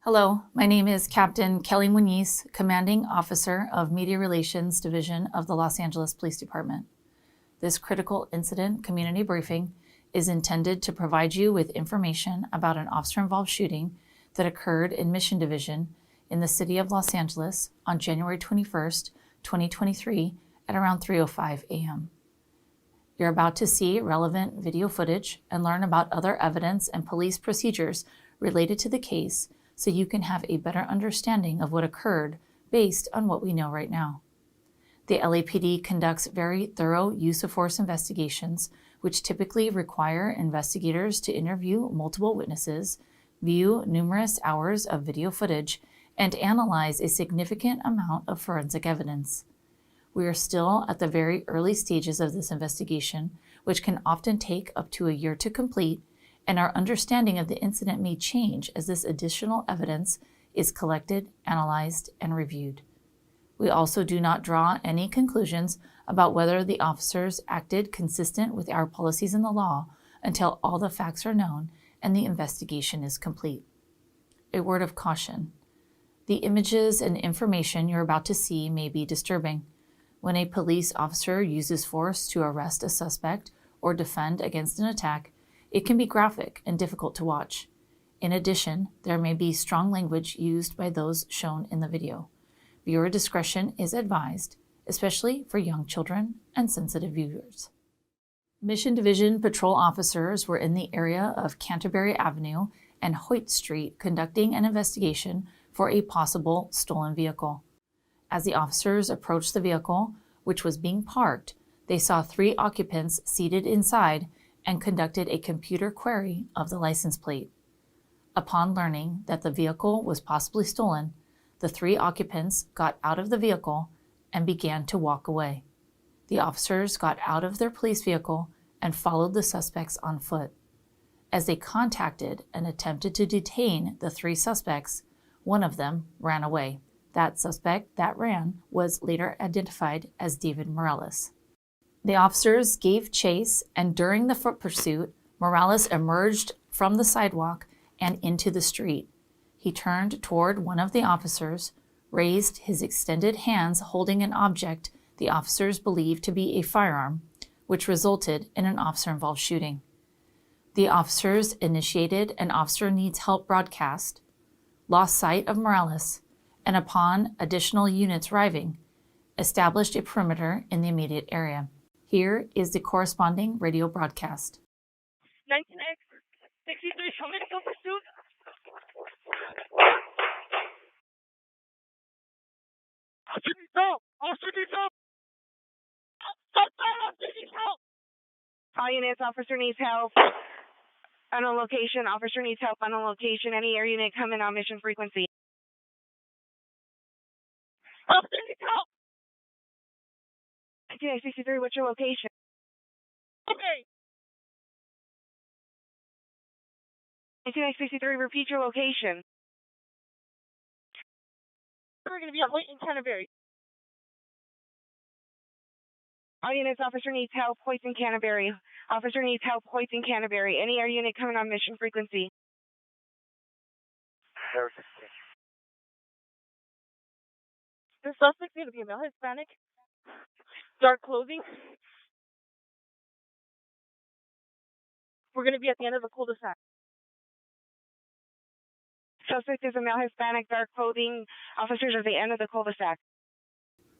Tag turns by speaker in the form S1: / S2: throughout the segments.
S1: Hello, my name is Captain Kelly Muñiz, Commanding Officer of Media Relations Division of the Los Angeles Police Department. This critical incident community briefing is intended to provide you with information about an officer-involved shooting that occurred in Mission Division in the city of Los Angeles on January 21st, 2023 at around 3:05 a.m. You're about to see relevant video footage and learn about other evidence and police procedures related to the case so you can have a better understanding of what occurred based on what we know right now. The LAPD conducts very thorough use of force investigations, which typically require investigators to interview multiple witnesses, view numerous hours of video footage, and analyze a significant amount of forensic evidence. We are still at the very early stages of this investigation, which can often take up to a year to complete, and our understanding of the incident may change as this additional evidence is collected, analyzed, and reviewed. We also do not draw any conclusions about whether the officers acted consistent with our policies and the law until all the facts are known and the investigation is complete. A word of caution. The images and information you're about to see may be disturbing. When a police officer uses force to arrest a suspect or defend against an attack, it can be graphic and difficult to watch. In addition, there may be strong language used by those shown in the video. Viewer discretion is advised, especially for young children and sensitive viewers. Mission Division patrol officers were in the area of Canterbury Avenue and Hoyt Street conducting an investigation for a possible stolen vehicle. As the officers approached the vehicle, which was being parked, they saw 3 occupants seated inside and conducted a computer query of the license plate. Upon learning that the vehicle was possibly stolen, the 3 occupants got out of the vehicle and began to walk away. The officers got out of their police vehicle and followed the suspects on foot. As they contacted and attempted to detain the 3 suspects, one of them ran away. That suspect that ran was later identified as David Morales. The officers gave chase, and during the foot pursuit, Morales emerged from the sidewalk and into the street. He turned toward one of the officers, raised his extended hands holding an object the officers believed to be a firearm, which resulted in an officer-involved shooting. The officers initiated an officer needs help broadcast, lost sight of Morales, and upon additional units arriving, established a perimeter in the immediate area. Here is the corresponding radio broadcast.
S2: 19X, 63, show me the pursuit. All units, officer needs help. Unknown location, officer needs help. Unknown location, any air unit coming on mission frequency. Officer needs help. 19X63, what's your location? Okay. 19X63, repeat your location. We're going to be on Hoyt in Canterbury. All units, officer needs help. Hoyt in Canterbury. Officer needs help. Hoyt in Canterbury. Any air unit coming on mission frequency. The suspect's going to be a male Hispanic. Dark clothing. We're going to be at the end of the cul-de-sac. Suspect is a male Hispanic, dark clothing. Officers are at the end of the cul-de-sac.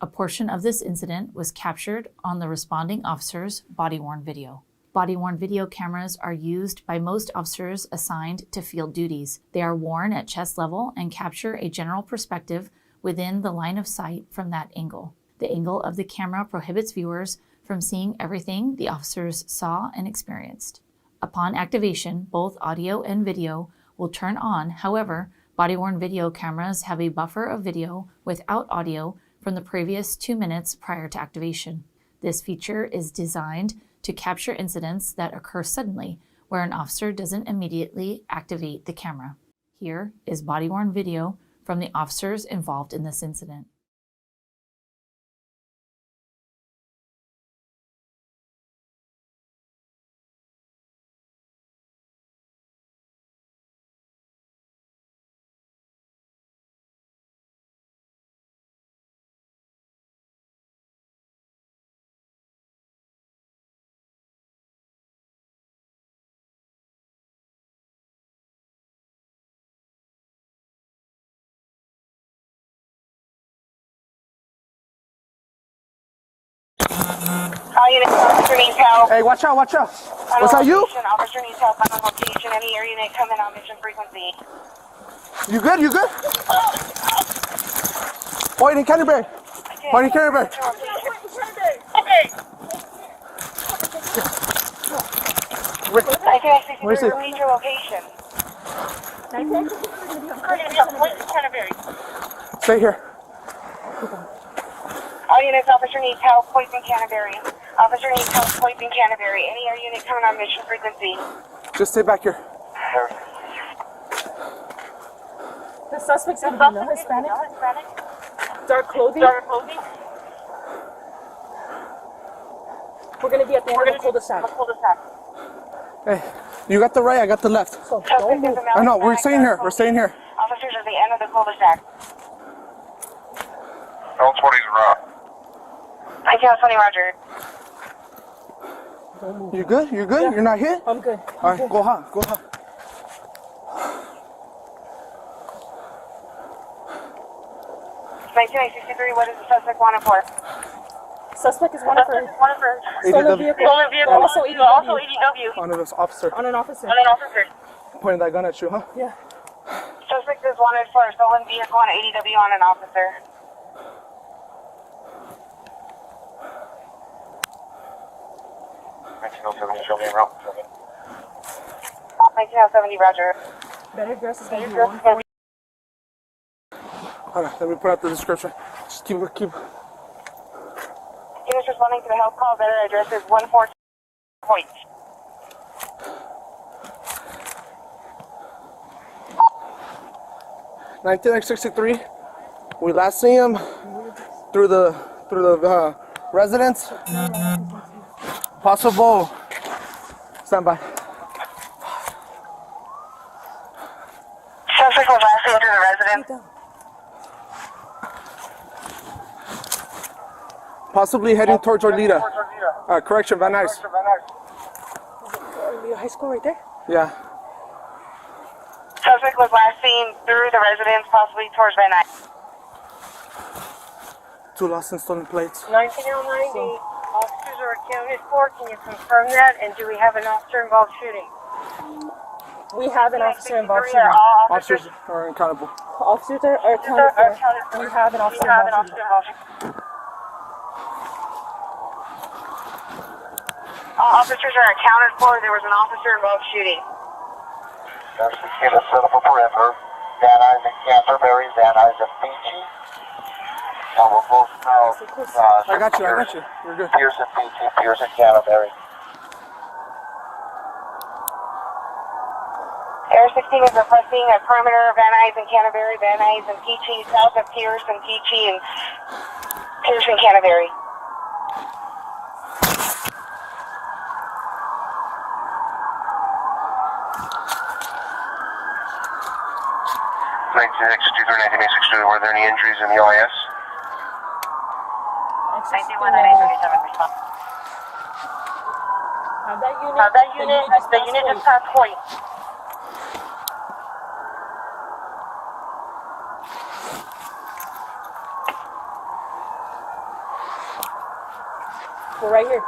S1: A portion of this incident was captured on the responding officer's body-worn video. Body-worn video cameras are used by most officers assigned to field duties. They are worn at chest level and capture a general perspective within the line of sight from that angle. The angle of the camera prohibits viewers from seeing everything the officers saw and experienced. Upon activation, both audio and video will turn on. However, body-worn video cameras have a buffer of video without audio from the previous 2 minutes prior to activation. This feature is designed to capture incidents that occur suddenly, where an officer doesn't immediately activate the camera. Here is body-worn video from the officers involved in this incident.
S2: All units, officer needs help.
S3: Hey, watch out, watch out.
S2: On
S3: Was that you?
S2: location, officer needs help on location. Any air unit coming on mission frequency.
S3: You good? You good? Point in Canterbury. Point in Canterbury.
S2: Okay.
S3: Where is it?
S2: Repeat your location.
S3: Stay here.
S2: All units, officer needs help. Point in Canterbury. Officer needs help. Point in Canterbury. Any air unit coming on mission frequency.
S3: Just stay back here.
S4: The suspect's gonna be no Hispanic. Dark clothing. We're gonna be at the end of the cul-de-sac.
S3: Hey, you got the right, I got the left.
S4: So don't move.
S3: I know, we're staying here. We're staying here.
S2: Officers at the end of the cul-de-sac.
S5: All 20's raw.
S2: I count 20, Roger.
S3: You good? You good? You're not hit?
S4: I'm good.
S3: All right, go hot. Go hot.
S2: 1963, what is the suspect wanted for?
S4: Suspect is wanted for stolen vehicle. Also EDW.
S3: On this officer.
S4: On an officer.
S3: Pointing that gun at you, huh?
S4: Yeah.
S2: Suspect is wanted for a stolen vehicle and ADW on an officer.
S5: Show me around.
S2: 1970, Roger.
S4: Better dress is gonna be 140.
S3: All right, let me put out the description. Just keep.
S2: Units responding to the help call. Better address is 114 Point.
S3: $1963. We last see him through the residence. Possible. Stand by.
S2: Suspect was last seen through the residence.
S3: Possibly heading towards Orlita. Correction, Van Nuys.
S4: High school right there.
S3: Yeah.
S2: Suspect was last seen through the residence, possibly towards Van Nuys.
S3: 2 lost and stolen plates.
S6: 1909, the officers are accounted for. Can you confirm that? And do we have an officer involved shooting?
S4: We have an officer involved shooting.
S2: All
S3: Officers are accountable.
S4: Officers are accounted for. We have an officer involved shooting.
S2: All officers are accounted for. There was an officer involved shooting.
S5: That's the kid is set up a perimeter. Van Nuys and Canterbury, Van Nuys and Fiji. And we're both now.
S3: I got you. You're good.
S5: Pierce and Fiji, Pierce and Canterbury.
S2: Air 16 is requesting a perimeter of Van Nuys and Canterbury, Van Nuys and Peachy, south of Pierce and Peachy and Pierce and Canterbury.
S5: 1962, were there any injuries in the OIS?
S2: 91-937 response.
S4: That unit just passed Point. We're right here.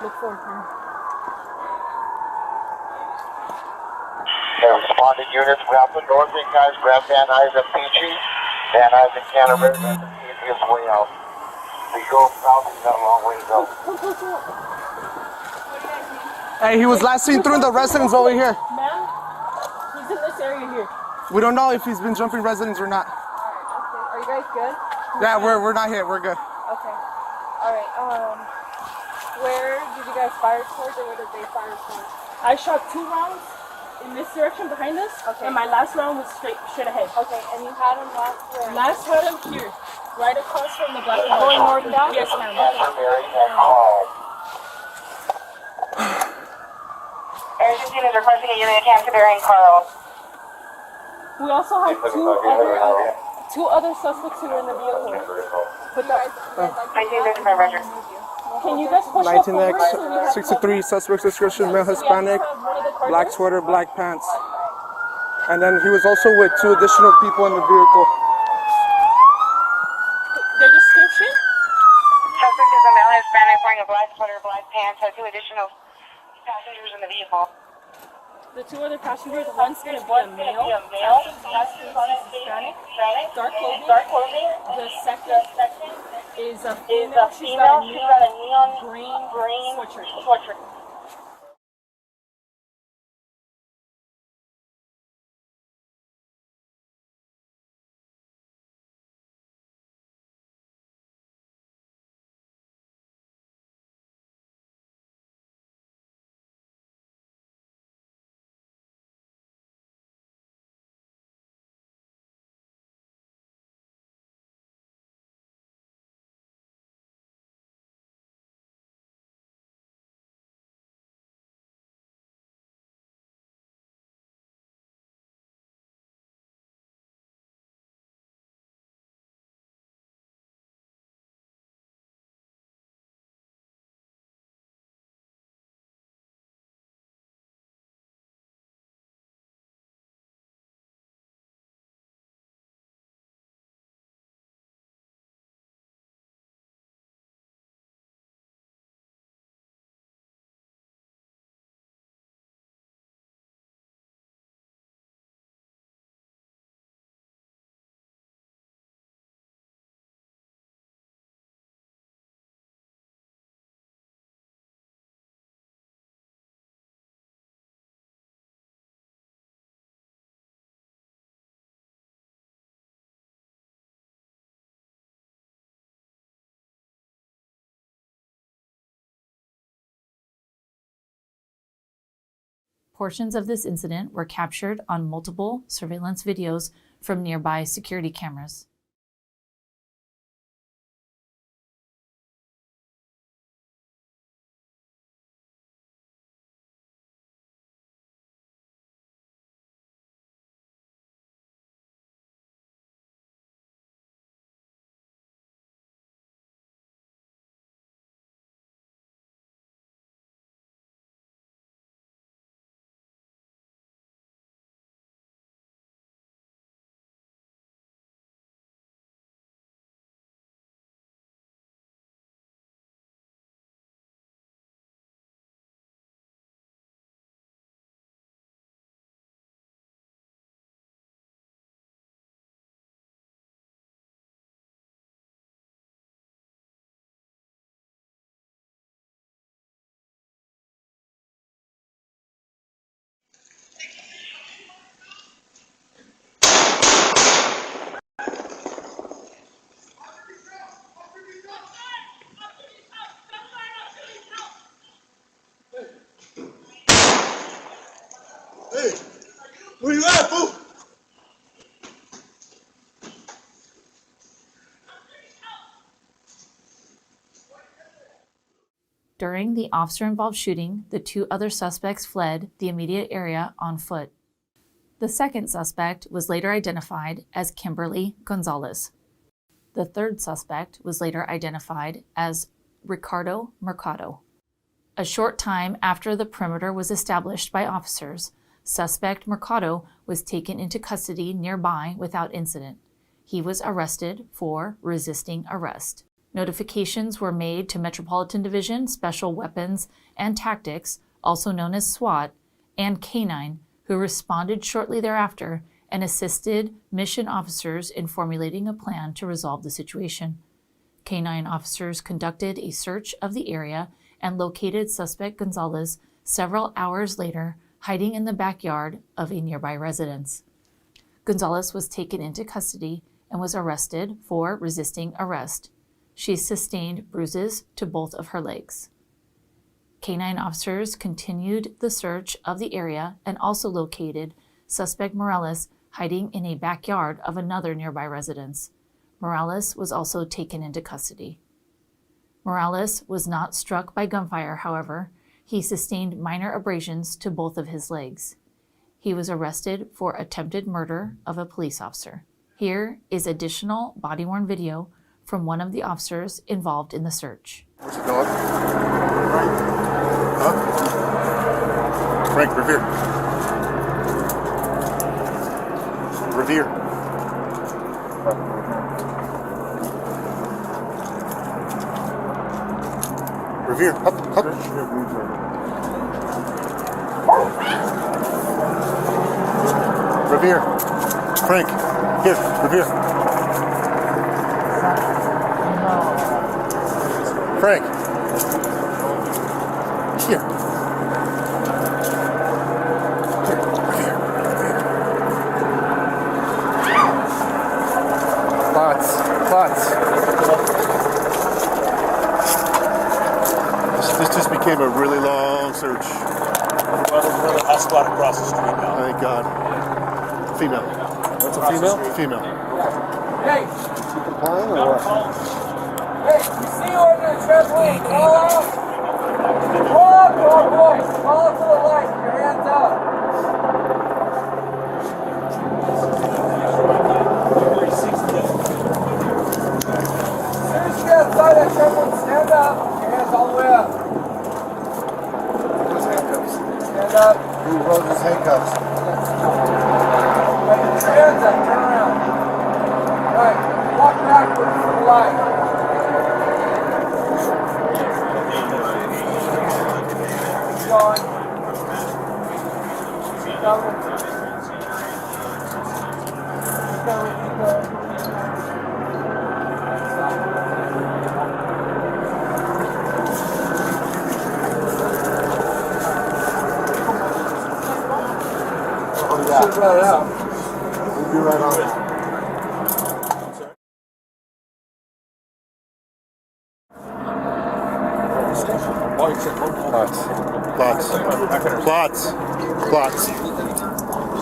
S4: Look for him.
S5: The responding units, grab the northern guys, grab Van Nuys and Fiji. Van Nuys and Canterbury, he is way out. We go south, he's got a long way to go.
S3: Hey, he was last seen through the residence over here.
S4: Ma'am, he's in this area here.
S3: We don't know if he's been jumping residents or not.
S4: Are you guys good?
S3: Yeah, we're not hit. We're good.
S4: Okay. Alright, where did you guys fire towards or where did they fire towards? I shot 2 rounds in this direction behind us, and my last round was straight ahead. Okay, and you had him last had him here, right across from the black going north down? Yes, ma'am.
S2: Air 16 is requesting a unit of Canterbury and Carl.
S4: We also have 2 other suspects who are in the vehicle. But that,
S2: 1935, Roger.
S4: can you guys push up forward?
S3: 1963 suspect's description, male Hispanic, black sweater, black pants. And then he was also with 2 additional people in the vehicle.
S2: black sweater, black pants, had 2 additional passengers in the vehicle.
S4: The 2 other passengers, one's going to be a male. Hispanic, dark clothing. The second is a female. She's got a neon green sweatshirt.
S1: Portions of this incident were captured on multiple surveillance videos from nearby security cameras.
S7: Hey, where you at, fool?
S1: During the officer-involved shooting, the 2 other suspects fled the immediate area on foot. The second suspect was later identified as Kimberly Gonzalez. The third suspect was later identified as Ricardo Mercado. A short time after the perimeter was established by officers, suspect Mercado was taken into custody nearby without incident. He was arrested for resisting arrest. Notifications were made to Metropolitan Division Special Weapons and Tactics, also known as SWAT, and K-9, who responded shortly thereafter and assisted mission officers in formulating a plan to resolve the situation. K-9 officers conducted a search of the area and located suspect Gonzalez several hours later, hiding in the backyard of a nearby residence. Gonzalez was taken into custody and was arrested for resisting arrest. She sustained bruises to both of her legs. K-9 officers continued the search of the area and also located suspect Morales hiding in a backyard of another nearby residence. Morales was also taken into custody. Morales was not struck by gunfire, however. He sustained minor abrasions to both of his legs. He was arrested for attempted murder of a police officer. Here is additional body-worn video from one of the officers involved in the search.
S7: Where's it going? Huh? Frank Revere. Revere. Revere. Up, up. Revere. Frank. Here. Revere. Frank. Here. Lots. This just became a really long search.
S8: Well, there's another hot spot across the street now.
S7: Thank God. Female.
S3: That's a female?
S7: Female.
S9: Hey!
S3: She complying or what?
S9: Hey, you see her in the trampoline, call out! Call out to our boys! Call out to the light, your hands up! As soon as you get outside that trampoline, stand up, your hands all the way up. Stand up.
S3: Who wrote his handcuffs?
S9: Right, your hands up, turn around. Right, walk backwards to the light. Keep going. Keep going. Keep going.
S3: Should let it out. We'll be right on it.
S7: Plots.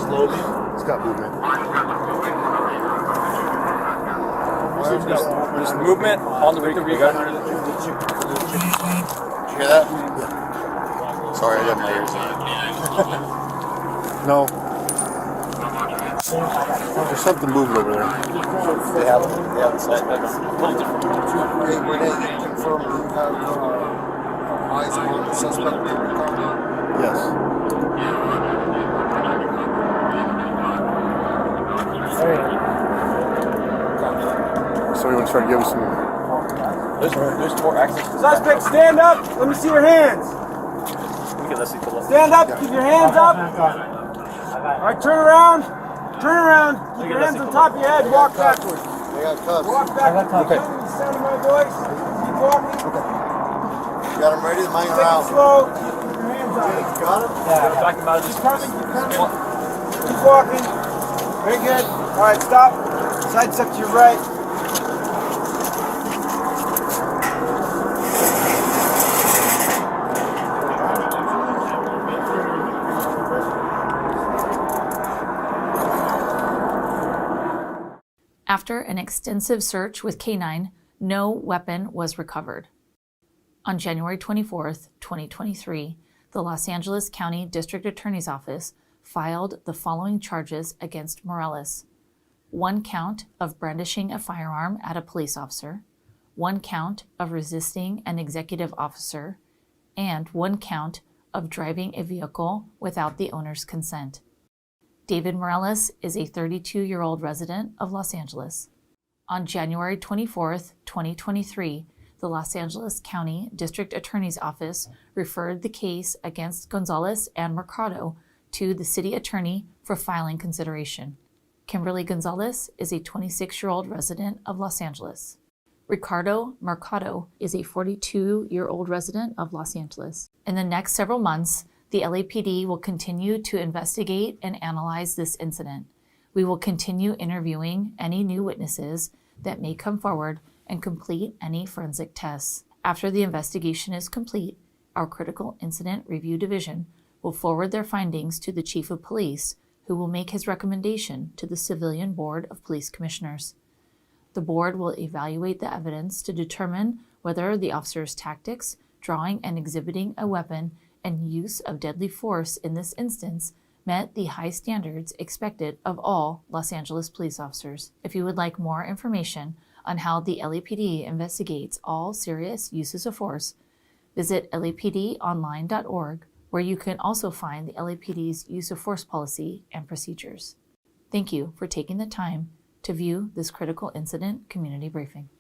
S7: Slowly. It's got movement.
S8: There's movement on the way to Riga. Did you hear that? Sorry, I got my ears in.
S7: No. There's something moving over there.
S8: They have the site. That's a little different.
S3: Were they confirmed you have eyes on the suspect being recovered?
S7: Yes. So you want to try to give us some...
S8: There's more access.
S9: Suspect, stand up. Let me see your hands.
S8: Okay, let's see the left.
S9: Stand up. Keep your hands up. All right, turn around. Turn around. Keep your hands on top of your head. Walk backwards.
S3: They got cuffs.
S9: Walk backwards.
S3: Okay.
S9: Keep the sound of my voice. Keep walking.
S3: You got them ready? The mine's
S9: Take it
S3: out.
S9: slow. Keep your hands up.
S3: Got them?
S8: Back him out of this.
S9: Keep coming. Keep coming. Keep walking. Very good. All right, stop. Side step to your right.
S1: After an extensive search with K9, no weapon was recovered. On January 24, 2023, the Los Angeles County District Attorney's Office filed the following charges against Morales: 1 count of brandishing a firearm at a police officer, 1 count of resisting an executive officer, and 1 count of driving a vehicle without the owner's consent. David Morales is a 32-year-old resident of Los Angeles. On January 24, 2023, the Los Angeles County District Attorney's Office referred the case against Gonzalez and Mercado to the city attorney for filing consideration. Kimberly Gonzalez is a 26-year-old resident of Los Angeles. Ricardo Mercado is a 42-year-old resident of Los Angeles. In the next several months, the LAPD will continue to investigate and analyze this incident. We will continue interviewing any new witnesses that may come forward and complete any forensic tests. After the investigation is complete, our Critical Incident Review Division will forward their findings to the Chief of Police, who will make his recommendation to the Civilian Board of Police Commissioners. The board will evaluate the evidence to determine whether the officer's tactics, drawing and exhibiting a weapon, and use of deadly force in this instance met the high standards expected of all Los Angeles police officers. If you would like more information on how the LAPD investigates all serious uses of force, visit lapdonline.org, where you can also find the LAPD's use of force policy and procedures. Thank you for taking the time to view this critical incident community briefing.